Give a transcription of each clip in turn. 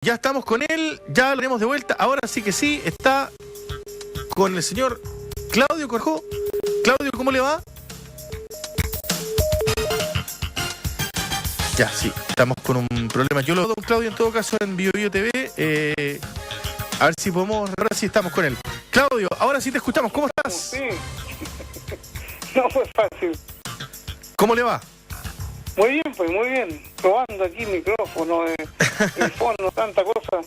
Ya estamos con él, ya lo tenemos de vuelta. Ahora sí que sí, está con el señor Claudio Corjó. Claudio, ¿cómo le va? Ya, sí, estamos con un problema. Yo lo doy con Claudio en todo caso en BioBio TV. A ver si podemos, ahora sí estamos con él. Claudio, ahora sí te escuchamos, ¿cómo estás? Sí. No fue fácil. ¿Cómo le va? Muy bien, pues muy bien. Probando aquí micrófono, el fondo, tanta cosa.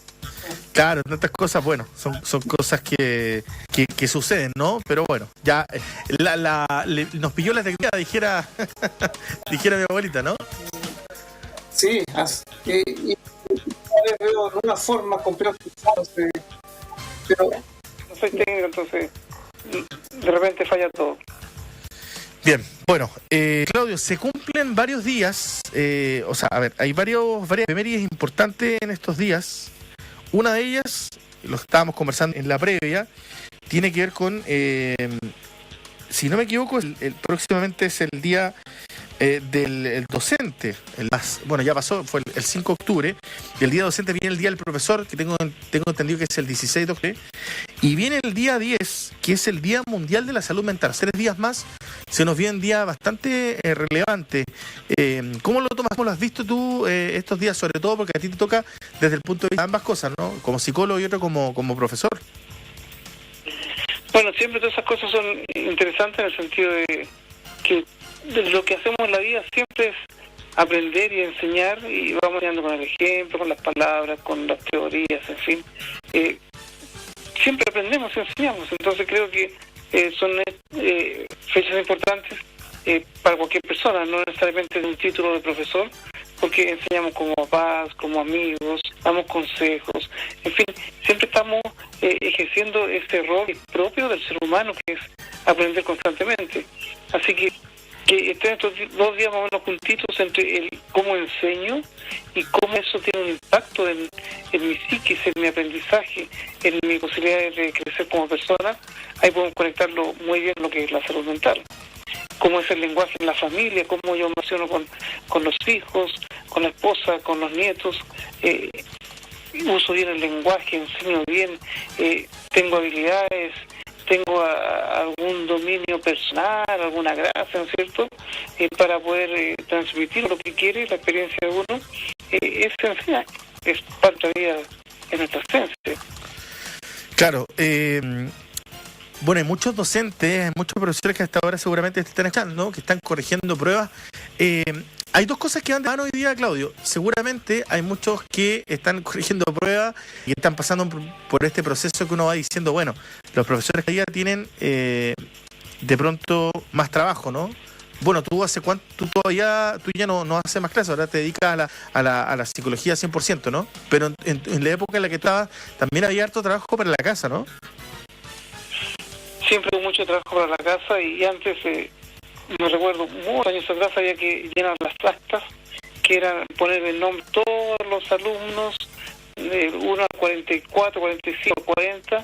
Claro, tantas cosas, bueno, son cosas que suceden, ¿no? Pero bueno, ya nos pilló la tecnología, dijera mi abuelita, ¿no? Sí, y veo de una forma compleja, pero No soy técnico, entonces de repente falla todo. Bien, bueno, Claudio, se cumplen varios días, hay varias efemérides importantes en estos días. Una de ellas, lo estábamos conversando en la previa, tiene que ver con, si no me equivoco, próximamente es el día del docente. Ya pasó, fue el 5 de octubre, y el día docente viene el día del profesor, que tengo entendido que es el 16 de octubre, y viene el día 10, que es el Día Mundial de la Salud Mental. 3 días más, se nos viene un día bastante relevante. ¿Cómo lo tomas? ¿Cómo lo has visto tú estos días? Sobre todo porque a ti te toca desde el punto de vista de ambas cosas, ¿no? Como psicólogo y otro como profesor. Bueno, siempre todas esas cosas son interesantes en el sentido de que lo que hacemos en la vida siempre es aprender y enseñar, y vamos enseñando con el ejemplo, con las palabras, con las teorías, en fin. Siempre aprendemos y enseñamos, entonces creo que son fechas importantes para cualquier persona, no necesariamente de un título de profesor, porque enseñamos como papás, como amigos, damos consejos, en fin, siempre estamos ejerciendo este rol propio del ser humano, que es aprender constantemente. Así que estén estos 2 días más o menos juntitos entre el cómo enseño y cómo eso tiene un impacto en mi psiquis, en mi aprendizaje, en mi posibilidad de crecer como persona. Ahí podemos conectarlo muy bien lo que es la salud mental. Cómo es el lenguaje en la familia, cómo yo me relaciono con los hijos, con la esposa, con los nietos. Uso bien el lenguaje, enseño bien, tengo habilidades, tengo algún dominio personal, alguna gracia, ¿no es cierto?, para poder transmitir lo que quiere, la experiencia de uno. Es enseñar, es parte de la vida, en nuestra esencia. Claro, bueno, hay muchos docentes, hay muchos profesores que hasta ahora seguramente te están escuchando, que están corrigiendo pruebas. Hay 2 cosas que van de mano hoy día, Claudio. Seguramente hay muchos que están corrigiendo pruebas y están pasando por este proceso que uno va diciendo, bueno, los profesores que ya tienen de pronto más trabajo, ¿no? Bueno, tú ya no haces más clases, ahora te dedicas a la psicología 100%, ¿no? Pero en la época en la que estabas también había harto trabajo para la casa, ¿no? Siempre hubo mucho trabajo para la casa, y antes, me recuerdo, muchos años atrás había que llenar las actas, que era poner el nombre de todos los alumnos, de 1 al 44, 45, 40,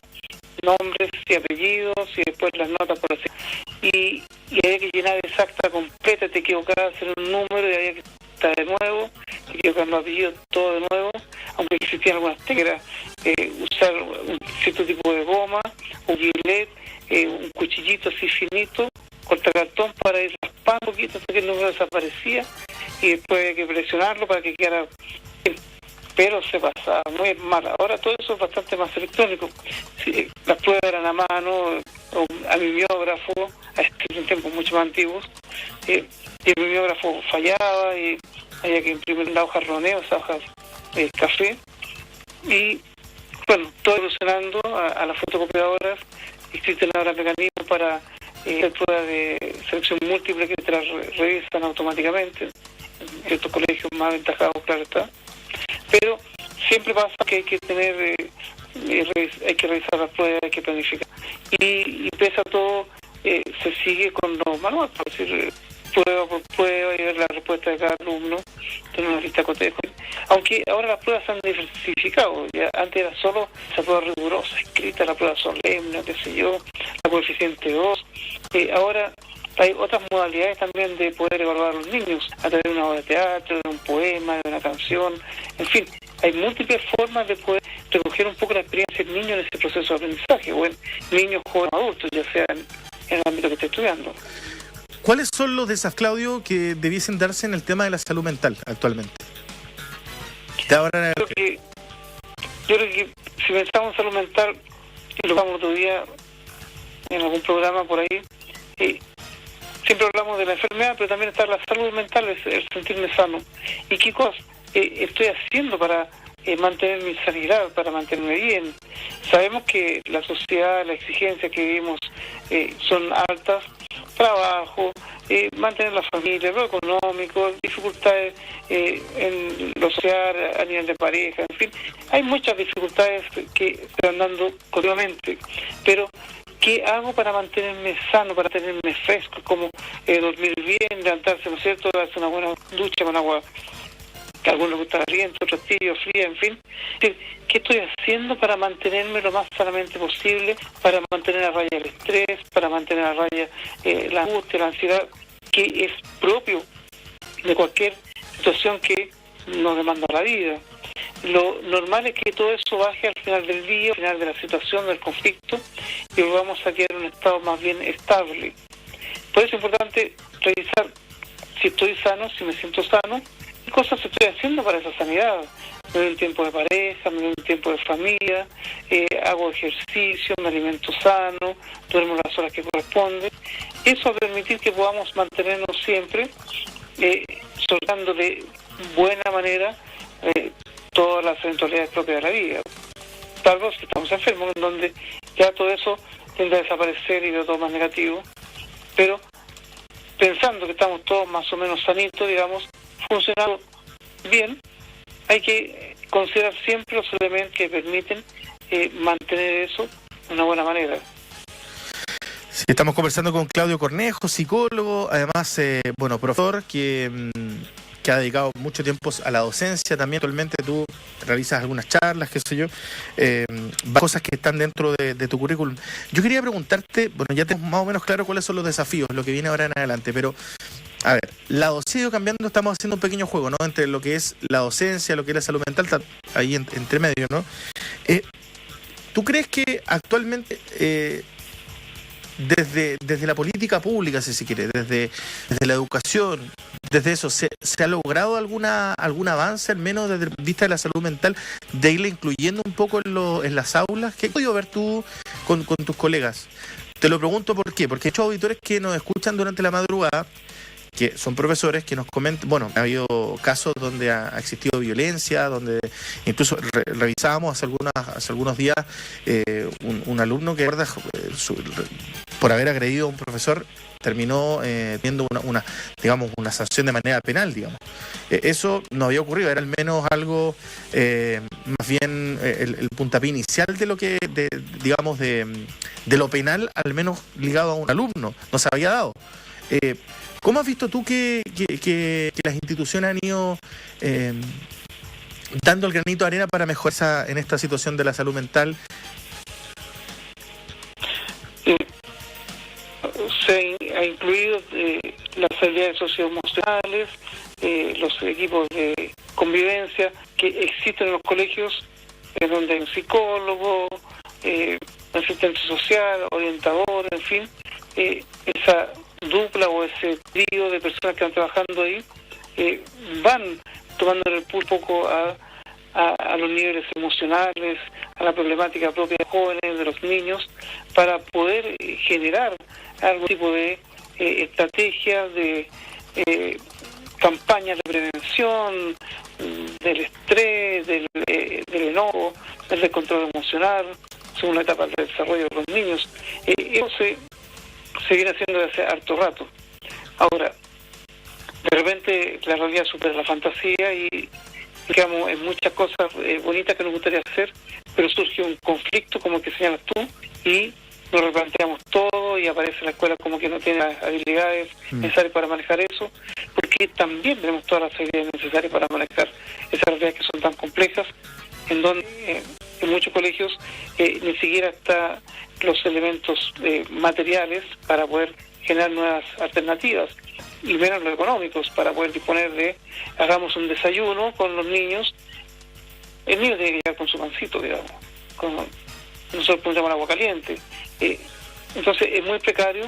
nombres y apellidos, y después las notas por así. Y había que llenar esa acta completa, te equivocabas en un número y había que estar de nuevo, te equivocabas en los apellidos, todo de nuevo, aunque existían algunas técnicas, usar un cierto tipo de goma, un gilet, un cuchillito así finito, cortacartón, para ir raspando un poquito hasta que el número desaparecía, y después había que presionarlo para que quedara bien. Pero se pasaba muy mal. Ahora todo eso es bastante más electrónico. Sí, las pruebas eran a mano, a mimeógrafo, en tiempos mucho más antiguos, y el mimeógrafo fallaba y había que imprimir la hoja roneo, esa hoja café, y bueno, todo evolucionando a las fotocopiadoras. Existen ahora mecanismos para hacer pruebas de selección múltiple que te las revisan automáticamente. En estos colegios más aventajados, claro está. Pero siempre pasa que hay que tener, hay que revisar las pruebas, hay que planificar. Y pese a todo, se sigue con los manuales, por decir, prueba por prueba, y ver la respuesta de cada alumno, tener una lista de cotejo. Aunque ahora las pruebas se han diversificado, ya antes era solo esa prueba rigurosa, escrita, la prueba solemne, qué sé yo, la coeficiente 2. Ahora hay otras modalidades también de poder evaluar a los niños, a través de una obra de teatro, de un poema, de una canción, en fin, hay múltiples formas de poder recoger un poco la experiencia del niño en ese proceso de aprendizaje, o en niños, jóvenes, adultos, ya sea en el ámbito que esté estudiando. ¿Cuáles son los desafíos, Claudio, que debiesen darse en el tema de la salud mental actualmente? Yo creo que si pensamos en salud mental, y lo hablamos otro día en algún programa por ahí, siempre hablamos de la enfermedad, pero también está la salud mental, es el sentirme sano. ¿Y qué cosas estoy haciendo para mantener mi sanidad, para mantenerme bien? Sabemos que la sociedad, la exigencia que vivimos son altas, trabajo, mantener la familia, lo económico, dificultades en lo social, a nivel de pareja, en fin, hay muchas dificultades que se van dando continuamente, pero ¿qué hago para mantenerme sano, para tenerme fresco? Como dormir bien, levantarse, ¿no es cierto?, darse una buena ducha con agua, que a algunos les gusta caliente, otros tibio, fría, en fin. ¿Qué estoy haciendo para mantenerme lo más sanamente posible, para mantener a raya el estrés, para mantener a raya la angustia, la ansiedad, que es propio de cualquier situación que nos demanda la vida? Lo normal es que todo eso baje al final del día, al final de la situación, del conflicto, y vamos a quedar en un estado más bien estable. Por eso es importante revisar si estoy sano, si me siento sano, qué cosas estoy haciendo para esa sanidad. Me doy un tiempo de pareja, me doy un tiempo de familia, hago ejercicio, me alimento sano, duermo las horas que corresponden. Eso va a permitir que podamos mantenernos siempre soltando de buena manera todas las eventualidades propias de la vida. Tal vez que estamos enfermos, en donde ya todo eso tiende a desaparecer y de todo más negativo, pero pensando que estamos todos más o menos sanitos, digamos, funcionando bien, hay que considerar siempre los elementos que permiten mantener eso de una buena manera. Sí, estamos conversando con Claudio Cornejo, psicólogo, además, profesor que ha dedicado mucho tiempo a la docencia. También actualmente tú realizas algunas charlas, qué sé yo, cosas que están dentro de tu currículum. Yo quería preguntarte, bueno, ya tenemos más o menos claro cuáles son los desafíos, lo que viene ahora en adelante, pero a ver, la docencia cambiando, estamos haciendo un pequeño juego, ¿no?, entre lo que es la docencia, lo que es la salud mental, está ahí entre medio, ¿no? ¿Tú crees que actualmente desde la política pública, si se quiere, desde la educación, desde eso, ¿se ha logrado algún avance, al menos desde el punto de vista de la salud mental, de irla incluyendo un poco en las aulas? ¿Qué has podido ver tú con tus colegas? Te lo pregunto ¿por qué? Porque hay muchos auditores que nos escuchan durante la madrugada, que son profesores, que nos comentan, bueno, ha habido casos donde ha existido violencia, donde incluso revisábamos hace algunos días un alumno que por haber agredido a un profesor terminó teniendo una sanción de manera penal, digamos. Eso no había ocurrido, era al menos algo más bien el puntapié inicial de lo que, de lo penal, al menos ligado a un alumno, no se había dado. ¿Cómo has visto tú que las instituciones han ido dando el granito de arena para mejorar en esta situación de la salud mental? Se ha incluido las habilidades socioemocionales, los equipos de convivencia que existen en los colegios, en donde hay un psicólogo, asistente social, orientador, en fin, esa dupla o ese trío de personas que van trabajando ahí van tomando el pulso un poco a los niveles emocionales, a la problemática propia de jóvenes, de los niños, para poder generar algún tipo de estrategias, de campañas de prevención del estrés, del enojo, del descontrol emocional, según la etapa del desarrollo de los niños. Eso se viene haciendo desde hace harto rato. Ahora, de repente la realidad supera la fantasía y digamos en muchas cosas bonitas que nos gustaría hacer, pero surge un conflicto como el que señalas tú y nos replanteamos todo y aparece la escuela como que no tiene las habilidades necesarias para manejar eso, porque también tenemos todas las habilidades necesarias para manejar esas realidades que son tan complejas, en donde en muchos colegios ni siquiera están los elementos materiales para poder generar nuevas alternativas, y menos los económicos para poder disponer de, hagamos un desayuno con los niños el niño tiene que llegar con su pancito, digamos, nosotros ponemos agua caliente. Entonces es muy precario,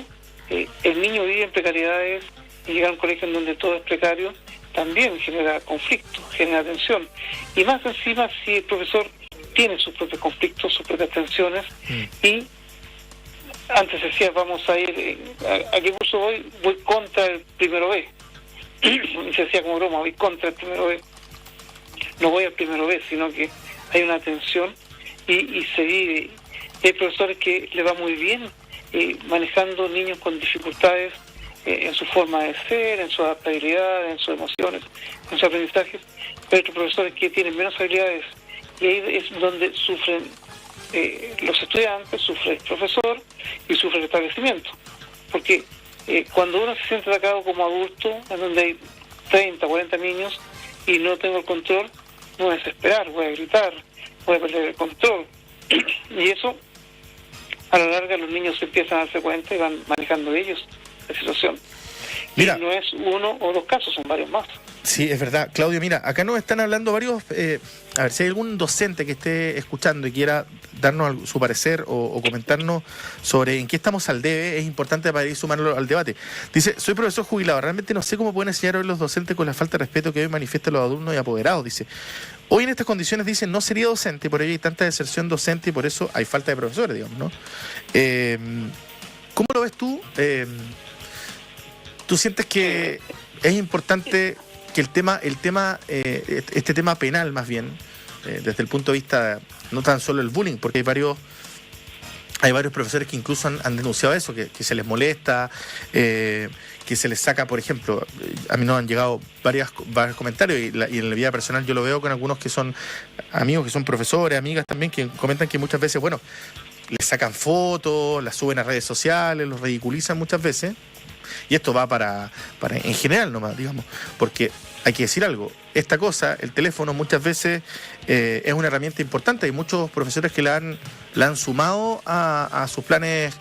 el niño vive en precariedades, y llegar a un colegio en donde todo es precario también genera conflicto, genera tensión. Y más encima si el profesor tiene sus propios conflictos, sus propias tensiones, y antes decía, vamos a ir, ¿a qué curso voy? Voy contra el primero B. Y se decía como broma, voy contra el primero B. No voy al primero B, sino que hay una tensión y se vive. Hay profesores que le va muy bien manejando niños con dificultades en su forma de ser, en su adaptabilidad, en sus emociones, en sus aprendizajes, pero otros profesores que tienen menos habilidades, y ahí es donde sufren los estudiantes, sufre el profesor y sufre el establecimiento, porque cuando uno se siente atacado como adulto, en donde hay 30, 40 niños y no tengo el control, no voy a desesperar, voy a gritar, voy a perder el control, y eso a la larga los niños se empiezan a darse cuenta y van manejando ellos la situación. Mira, y no es uno o dos casos, son varios más. Sí, es verdad. Claudio, mira, acá nos están hablando varios, a ver, si hay algún docente que esté escuchando y quiera darnos su parecer o comentarnos sobre en qué estamos al debe, es importante para ir sumarlo al debate. Dice, soy profesor jubilado, realmente no sé cómo pueden enseñar hoy los docentes con la falta de respeto que hoy manifiestan los alumnos y apoderados, dice. Hoy en estas condiciones, dice, no sería docente, por ello hay tanta deserción docente y por eso hay falta de profesores, digamos, ¿no? ¿Cómo lo ves tú? ¿Tú sientes que es importante que este tema penal más bien, desde el punto de vista no tan solo el bullying, porque hay varios profesores que incluso han denunciado eso, que se les molesta, que se les saca, por ejemplo, a mí nos han llegado varios comentarios y en la vida personal yo lo veo con algunos que son amigos, que son profesores, amigas también, que comentan que muchas veces, bueno, les sacan fotos, las suben a redes sociales, los ridiculizan muchas veces. Y esto va para en general nomás, digamos, porque hay que decir algo, esta cosa, el teléfono muchas veces es una herramienta importante, hay muchos profesores que la han sumado a sus planes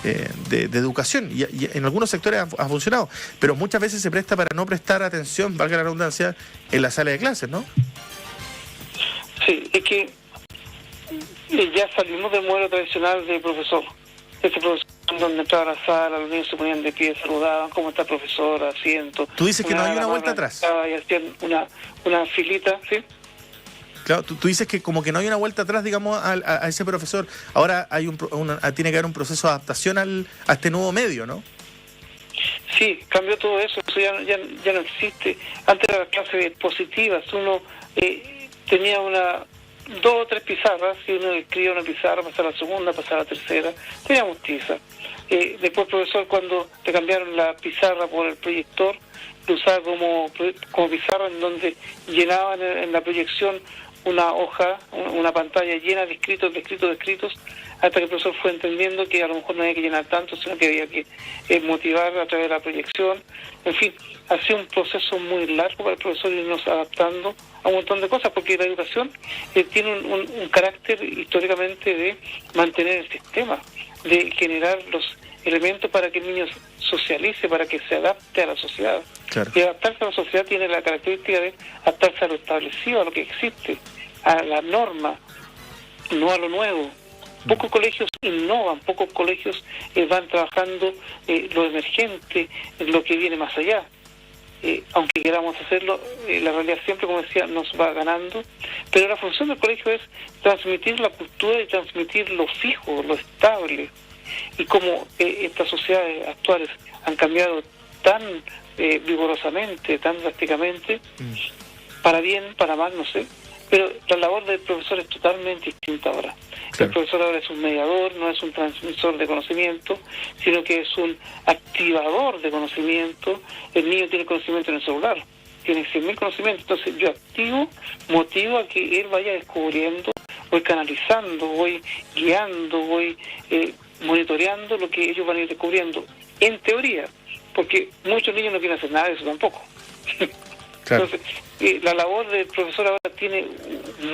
de educación y en algunos sectores ha funcionado, pero muchas veces se presta para no prestar atención, valga la redundancia, en la sala de clases, ¿no? Sí, es que ya salimos del modelo tradicional del profesor. Ese profesor donde entraba a la sala, los niños se ponían de pie, saludaban, ¿cómo está profesor? Asiento. Tú dices que no hay una vuelta atrás. Y hacían una filita, ¿sí? Claro, tú dices que como que no hay una vuelta atrás, digamos, a ese profesor. Ahora tiene que haber un proceso de adaptación a este nuevo medio, ¿no? Sí, cambió todo eso ya no existe. Antes eran las clases positivas, uno tenía 2 o 3 pizarras, si uno escribía una pizarra, pasaba a la segunda, pasaba a la tercera, teníamos tiza. Después el profesor, cuando le cambiaron la pizarra por el proyector, lo usaba como pizarra, en donde llenaban en la proyección una hoja, una pantalla llena de escritos, hasta que el profesor fue entendiendo que a lo mejor no había que llenar tanto, sino que había que motivar a través de la proyección. En fin, ha sido un proceso muy largo para el profesor irnos adaptando a un montón de cosas, porque la educación tiene un carácter históricamente de mantener el sistema, de generar los elementos para que el niño socialice, para que se adapte a la sociedad. Claro. Y adaptarse a la sociedad tiene la característica de adaptarse a lo establecido, a lo que existe, a la norma, no a lo nuevo. Pocos colegios innovan, pocos colegios van trabajando lo emergente, lo que viene más allá. Aunque queramos hacerlo, la realidad siempre, como decía, nos va ganando, pero la función del colegio es transmitir la cultura y transmitir lo fijo, lo estable. Y como estas sociedades actuales han cambiado tan vigorosamente, tan drásticamente, para bien, para mal, no sé, pero la labor del profesor es totalmente distinta ahora. Claro. El profesor ahora es un mediador, no es un transmisor de conocimiento, sino que es un activador de conocimiento. El niño tiene conocimiento en el celular, tiene 100.000 conocimientos, entonces yo motivo a que él vaya descubriendo, voy canalizando, voy guiando, voy monitoreando lo que ellos van a ir descubriendo, en teoría, porque muchos niños no quieren hacer nada de eso tampoco. Claro. Entonces, la labor del profesor ahora tiene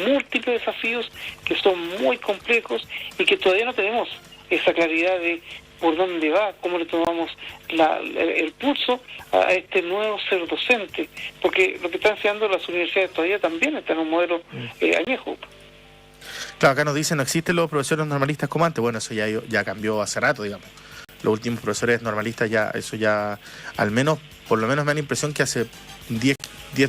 múltiples desafíos que son muy complejos y que todavía no tenemos esa claridad de por dónde va, cómo le tomamos el pulso a este nuevo ser docente, porque lo que están enseñando las universidades todavía también está en un modelo añejo. Claro, acá nos dicen no existen los profesores normalistas como antes. Bueno, eso ya cambió hace rato, digamos. Los últimos profesores normalistas eso ya, al menos, por lo menos me da la impresión que hace 10,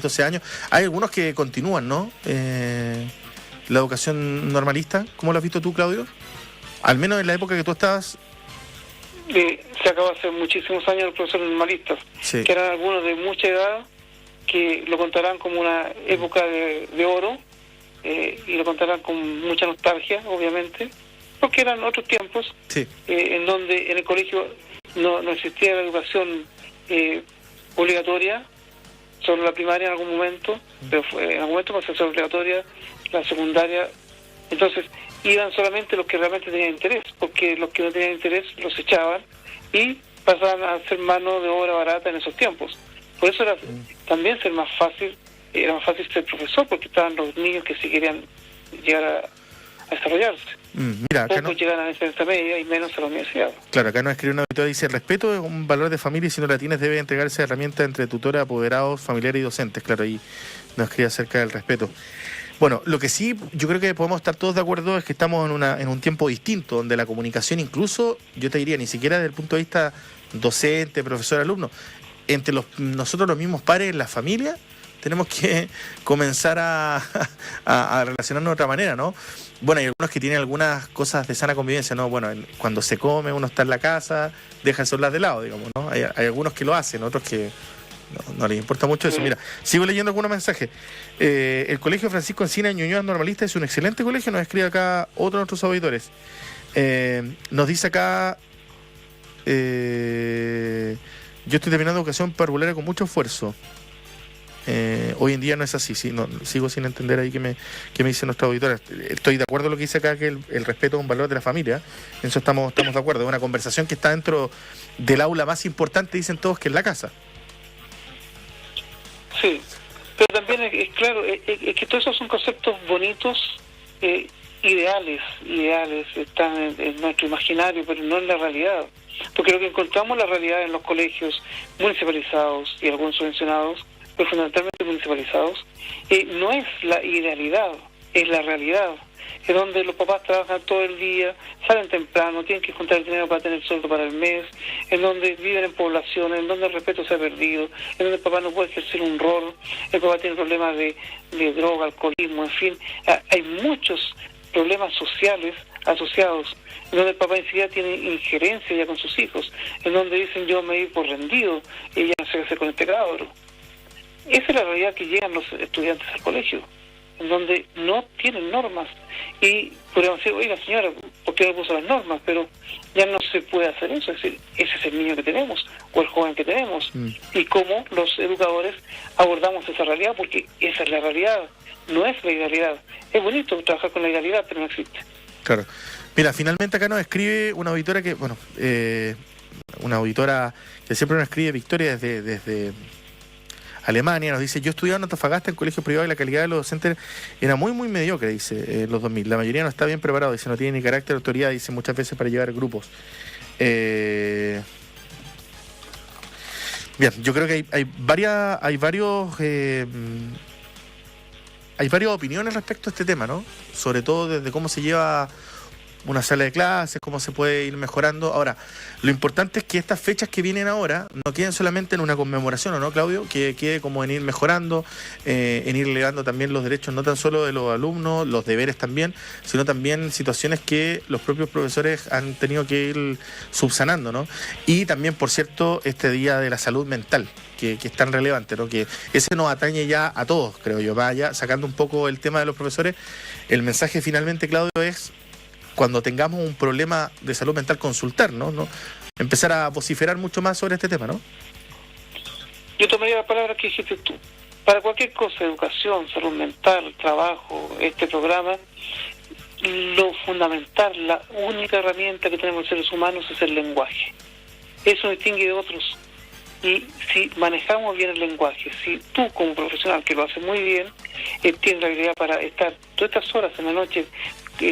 12 años. Hay algunos que continúan, ¿no? La educación normalista. ¿Cómo lo has visto tú, Claudio? Al menos en la época que tú estabas. Se acabó hace muchísimos años los profesores normalistas, sí, que eran algunos de mucha edad, que lo contarán como una época de oro, y lo contarán con mucha nostalgia, obviamente, porque eran otros tiempos, sí, en donde en el colegio no existía la educación obligatoria, solo la primaria en algún momento, pero en algún momento pasó a ser obligatoria la secundaria. Entonces iban solamente los que realmente tenían interés, porque los que no tenían interés los echaban y pasaban a ser mano de obra barata en esos tiempos. Por eso era también era más fácil ser profesor, porque estaban los niños que sí querían llegar a desarrollarse. Mira, acá pocos llegan a la enseñanza media y menos a la universidad. Claro, acá nos escribe una auditoría, dice: el respeto es un valor de familia y si no la tienes debe entregarse herramientas entre tutores, apoderados, familiares y docentes. Claro, ahí nos escribe acerca del respeto. Bueno, lo que sí yo creo que podemos estar todos de acuerdo es que estamos en un tiempo distinto, donde la comunicación, incluso, yo te diría, ni siquiera desde el punto de vista docente, profesor, alumno, entre nosotros los mismos padres, la familia, tenemos que comenzar a relacionarnos de otra manera, ¿no? Bueno, hay algunos que tienen algunas cosas de sana convivencia, ¿no? Bueno, cuando se come, uno está en la casa, deja el celular de lado, digamos, ¿no? Hay algunos que lo hacen, otros que no les importa mucho eso. Mira, sigo leyendo algunos mensajes. El Colegio Francisco Encina de Ñuñoa Normalista es un excelente colegio, nos escribe acá otro de nuestros auditores. Nos dice acá, yo estoy terminando educación parvularia con mucho esfuerzo. Hoy en día no es así, sí, sigo sin entender ahí que me dice nuestra auditora. Estoy de acuerdo con lo que dice acá, que el respeto es un valor de la familia. En eso estamos de acuerdo. Es una conversación que está dentro del aula más importante, dicen todos, que en la casa. Sí, pero también es claro, es que todos esos son conceptos bonitos, ideales, están en nuestro imaginario, pero no en la realidad. Porque lo que encontramos en la realidad en los colegios municipalizados y algunos subvencionados, pero fundamentalmente municipalizados, no es la idealidad, es la realidad. Es donde los papás trabajan todo el día, salen temprano, tienen que juntar el dinero para tener sueldo para el mes, en donde viven en poblaciones, en donde el respeto se ha perdido, en donde el papá no puede ejercer un rol, el papá tiene problemas de droga, alcoholismo, en fin. Hay muchos problemas sociales asociados, en donde el papá ni siquiera tiene injerencia ya con sus hijos, en donde dicen yo me di por rendido y ya no sé qué hacer con este cabro. Esa es la realidad que llegan los estudiantes al colegio, en donde no tienen normas. Y podríamos decir, oiga señora, ¿por qué no puso las normas? Pero ya no se puede hacer eso, es decir, ese es el niño que tenemos, o el joven que tenemos. Y cómo los educadores abordamos esa realidad, porque esa es la realidad, no es la idealidad. Es bonito trabajar con la idealidad, pero no existe. Claro. Mira, finalmente acá nos escribe una auditora que, una auditora que siempre nos escribe, Victoria, desde Alemania, nos dice: yo estudiaba en Antofagasta en colegio privado y la calidad de los docentes era muy, muy mediocre, dice, los 2000. La mayoría no está bien preparado, dice, no tiene ni carácter de autoridad, dice, muchas veces para llevar grupos. Bien, yo creo que hay varias opiniones respecto a este tema, ¿no? Sobre todo desde cómo se lleva una sala de clases, cómo se puede ir mejorando. Ahora, lo importante es que estas fechas que vienen ahora no queden solamente en una conmemoración, ¿o no, Claudio? Que quede como en ir mejorando, en ir elevando también los derechos, no tan solo de los alumnos, los deberes también, sino también situaciones que los propios profesores han tenido que ir subsanando, ¿no? Y también, por cierto, este Día de la Salud Mental, que es tan relevante, ¿no? Que ese nos atañe ya a todos, creo yo. Vaya sacando un poco el tema de los profesores, el mensaje finalmente, Claudio, es: cuando tengamos un problema de salud mental, consultar, ¿no? Empezar a vociferar mucho más sobre este tema, ¿no? Yo tomaría la palabra que dijiste tú. Para cualquier cosa, educación, salud mental, trabajo, este programa, lo fundamental, la única herramienta que tenemos los seres humanos es el lenguaje. Eso distingue de otros. y si manejamos bien el lenguaje, si tú como profesional que lo haces muy bien, tienes la habilidad para estar todas estas horas en la noche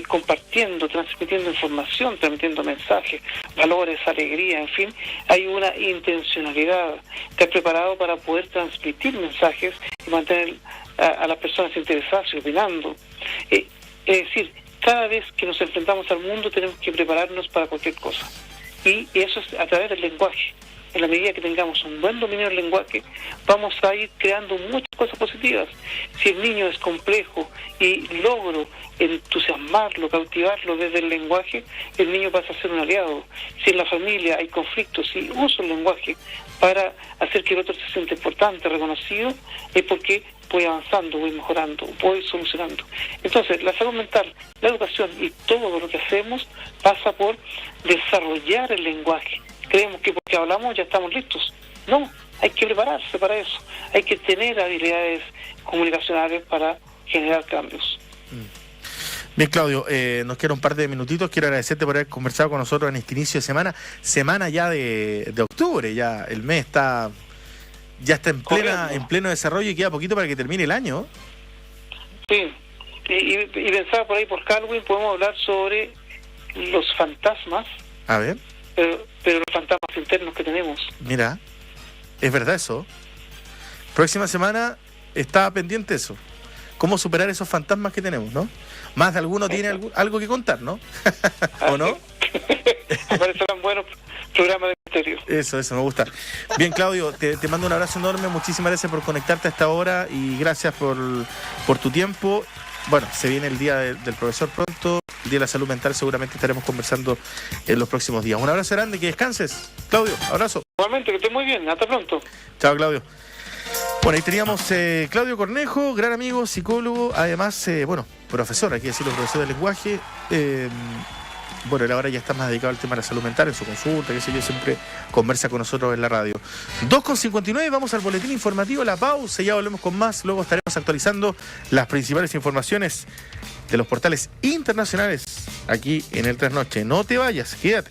compartiendo, transmitiendo información, transmitiendo mensajes, valores, alegría, en fin, hay una intencionalidad. Te has preparado para poder transmitir mensajes y mantener a las personas interesadas y opinando. Es decir, cada vez que nos enfrentamos al mundo tenemos que prepararnos para cualquier cosa. Y eso es a través del lenguaje. En la medida que tengamos un buen dominio del lenguaje, vamos a ir creando muchas cosas positivas. Si el niño es complejo y logro entusiasmarlo, cautivarlo desde el lenguaje, el niño pasa a ser un aliado. Si en la familia hay conflictos y uso el lenguaje para hacer que el otro se sienta importante, reconocido, es porque voy avanzando, voy mejorando, voy solucionando. Entonces, la salud mental, la educación y todo lo que hacemos pasa por desarrollar el lenguaje. Creemos que porque hablamos ya estamos listos. No, hay que prepararse para eso. Hay que tener habilidades comunicacionales para generar cambios. Bien, Claudio, nos quedan un par de minutitos. Quiero agradecerte por haber conversado con nosotros en este inicio de semana ya de octubre. Ya el mes está en pleno desarrollo y queda poquito para que termine el año. Sí, y pensaba por ahí por Halloween podemos hablar sobre los fantasmas. A ver. Pero los fantasmas internos que tenemos. Mira, es verdad eso. Próxima semana está pendiente eso. ¿Cómo superar esos fantasmas que tenemos, no? Más de alguno tiene algo que contar, ¿no? ¿O no? Me parecerán buenos programas de misterio. Eso, me gusta. Bien, Claudio, te mando un abrazo enorme. Muchísimas gracias por conectarte a esta hora y gracias por tu tiempo. Bueno, se viene el día del profesor pronto, el día de la salud mental, seguramente estaremos conversando en los próximos días. Un abrazo grande, que descanses. Claudio, abrazo. Igualmente, que estés muy bien, hasta pronto. Chao, Claudio. Bueno, ahí teníamos Claudio Cornejo, gran amigo, psicólogo, además, profesor, aquí decirlo, profesor de lenguaje. Bueno, él ahora ya está más dedicado al tema de la salud mental en su consulta, qué sé yo, siempre conversa con nosotros en la radio. 2:59, vamos al boletín informativo, la pausa, ya volvemos con más, luego estaremos actualizando las principales informaciones de los portales internacionales aquí en el Trasnoche. No te vayas, quédate.